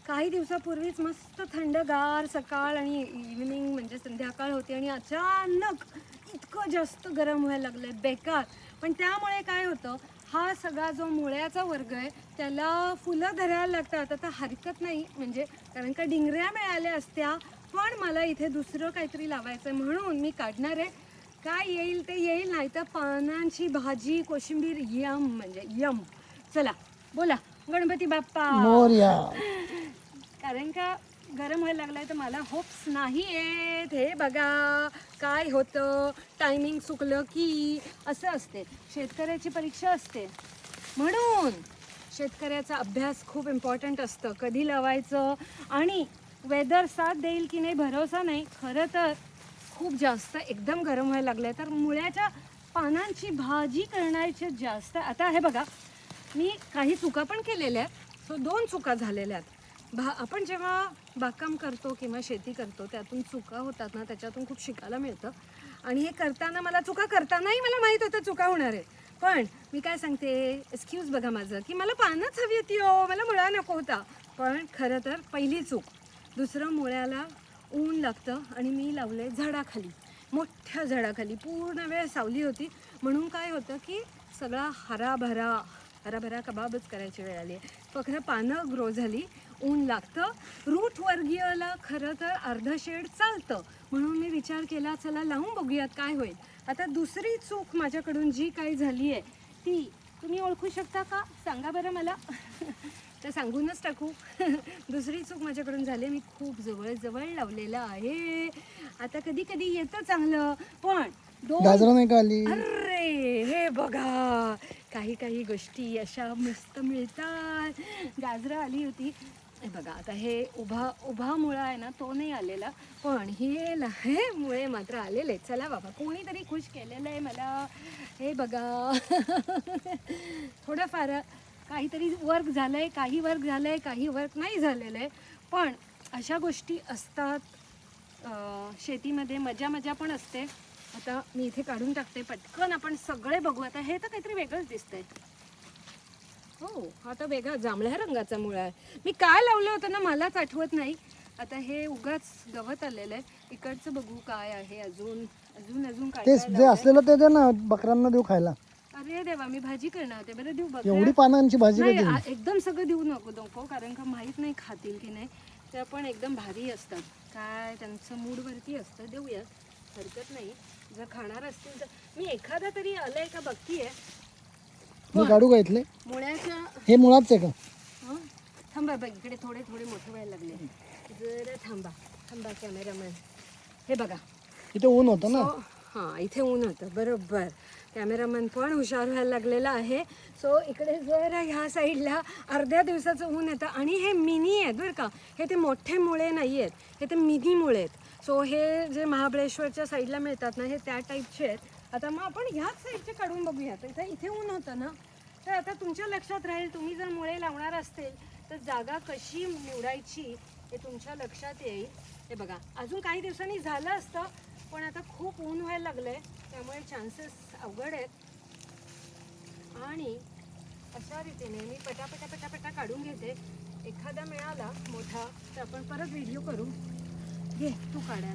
काही दिवसापूर्वीच मस्त थंडगार सकाळ आणि इव्हनिंग म्हणजे संध्याकाळ होती आणि अचानक इतकं जास्त गरम व्हायला लागलंय बेकार. पण त्यामुळे काय होतं, हा सगळा जो मुळ्याचा वर्ग आहे त्याला फुलं धरायला लागतात. आता हरकत नाही म्हणजे, कारण का डिंगऱ्या मिळाल्या असत्या, पण मला इथे दुसरं काहीतरी लावायचं आहे म्हणून मी काढणार आहे. काय येईल ते येईल, नाही तर पानांची भाजी कोशिंबीर यम म्हणजे यम. चला बोला गणपती बाप्पा मोरया. कारण का गरम व्हायला लागलाय तर मला होप्स नाही आहेत. हे बघा काय होतं, टायमिंग चुकलं की असं असते. शेतकऱ्याची परीक्षा असते म्हणून शेतकऱ्याचा अभ्यास खूप इम्पॉर्टंट असतं. कधी लावायचं आणि वेदर साथ देईल की नाही भरोसा नाही. खरं तर खूप जास्त एकदम गरम व्हायला लागलं तर मुळ्याच्या पानांची भाजी करण्याचे जास्त. आता हे बघा, मी काही चुका पण केलेल्या आहेत. सो 2 चुका झालेल्या आहेत. आपण जेव्हा बागकाम करतो किंवा शेती करतो त्यातून चुका होतात ना, त्याच्यातून खूप शिकायला मिळतं. आणि हे करताना मला चुका करतानाही मला माहीत होतं चुका होणार आहे. पण मी काय सांगते, एक्सक्यूज बघा माझं, की मला पानच हवी होती हो, मला मुळा नको होता. पण खरं तर पहिली चूक. दुसरं, मुळ्याला ऊन लागतं आणि मी लावले झाडाखाली, मोठ्या झाडाखाली. पूर्ण वेळ सावली होती म्हणून काय होतं की सगळा हराभरा कबाबच करायची वेळ आली. फक्त पानं ग्रो झाली, ऊन लागतं. रूट वर्गीयाला खरं तर अर्ध शेड चालतं म्हणून मी विचार केला चला लावून बघूयात काय होईल. आता दुसरी चूक माझ्याकडून जी काही झाली आहे ती तुम्ही ओळखू शकता का, सांगा बरं मला. तर सांगूनच टाकू. दुसरी चूक माझ्याकडून झाली, मी खूप जवळ लावलेलं आहे. आता कधी कधी येतं चांगलं, पण गाजर नाही का आली? अरे हे बघा, काही गोष्टी अशा मस्त मिळतात. गाजरं आली होती हे बघा. आता हे उभा मुळा आहे ना, तो नाही आलेला, पण हे मुळे मात्र आलेले. चला बाबा, कोणीतरी खुश केलेलं आहे मला. हे बघा. थोडंफार काहीतरी वर्क झालंय, काही वर्क झालंय, काही वर्क नाही झालेलं आहे. पण अशा गोष्टी असतात शेतीमध्ये. मजा पण असते. आता मी इथे काढून टाकते पटकन, आपण सगळे बघू. आता हे तर काहीतरी वेगळंच दिसतंय. हो, हा तर वेगळा जांभळ्या रंगाचा मुळा आहे. मी काय लावलं होतं ना मलाच आठवत नाही. आता हे उगाच गवत आलेलं आहे. इकडचं बघू काय आहे, अजून काय तेच काय जे लावलंय. असलेलं ते दे ना, बकरांना देऊ खायला. अरे देवा, मी भाजी करणार होते. बरं देऊ बघ. एवढी पानांची भाजी नाही, कधी? एकदम सगळं देऊ नको कारण का माहीत नाही खातील की नाही. त्या पण एकदम भारी असतात, काय त्यांचं मूडवरती असतं. देऊया, हरकत नाही. जर खाणार असतील तर मी एखादा तरी आलाय का बघतीये. मी काढू का इथले? मुळ्याच्या हे मुळाच आहे का? हं? थांबा बघ, इकडे थोडे मोठे व्हायला लागले. जरा थांबा कॅमेरामॅन. हे बघा, इथे ऊन होतं ना. हां, इथे ऊन होतं बरोबर. कॅमेरामॅन पण हुशार व्हायला लागलेला आहे. सो इकडे जर ह्या साईडला अर्ध्या दिवसाचं ऊन येतं आणि हे मिनी आहेत बरं का. हे ते मोठे मुळे नाही आहेत, हे ते मिनी मुळे आहेत. सो हे जे महाबळेश्वरच्या साईडला मिळतात ना, हे त्या टाईपचे आहेत. आता मग आपण ह्याच साईडचे काढून बघूयात. इथे ऊन होतं ना, तर आता तुमच्या लक्षात राहील, तुम्ही जर मुळे लावणार असतील तर जागा कशी निवडायची हे तुमच्या लक्षात येईल. हे बघा, अजून काही दिवसांनी झालं असतं, पण आता खूप ऊन व्हायला लागलंय त्यामुळे चान्सेस अवघड आहेत. आणि अशा रीतीने मी पटापटा काढून घेते. एखादा मिळाला मोठा तर आपण परत व्हिडिओ करू. घे तू काढायला.